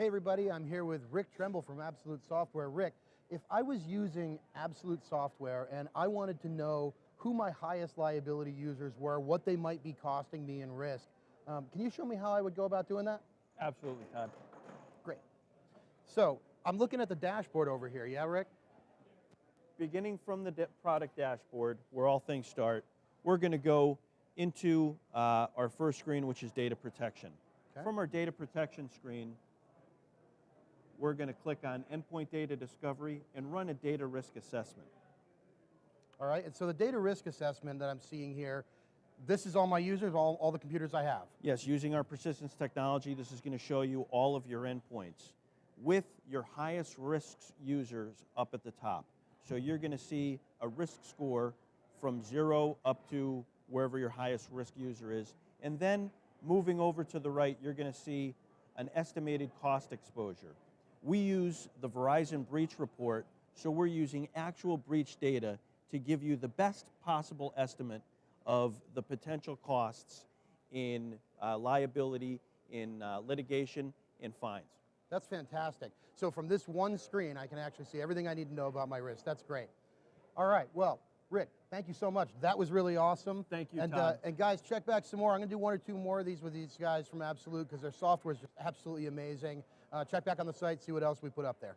Hey everybody, I'm here with Rick Tremble from Absolute Software. Rick, if I was using Absolute Software and I wanted to know who my highest liability users were, what they might be costing me in risk, can you show me how I would go about doing that? Absolutely, Todd. Great. So, I'm looking at the dashboard over here, yeah, Rick? Beginning from the product dashboard, where all things start, we're going to go into our first screen, which is data protection. Okay. From our data protection screen, we're going to click on Endpoint Data Discovery and run a data risk assessment. All right, and so the data risk assessment that I'm seeing here, this is all my users, all the computers I have? Yes, using our persistence technology, this is going to show you all of your endpoints with your highest risk users up at the top. So you're going to see a risk score from 0 up to wherever your highest risk user is. And then moving over to the right, you're going to see an estimated cost exposure. We use the Verizon breach report, so we're using actual breach data to give you the best possible estimate of the potential costs in liability, in litigation, in fines. That's fantastic. So from this one screen, I can actually see everything I need to know about my risk. That's great. All right, well, Rick, thank you so much. That was really awesome. Thank you, and, Todd. And guys, check back some more. I'm going to do 1 or 2 more of these with these guys from Absolute because their software is just absolutely amazing. Check back on the site, see what else we put up there.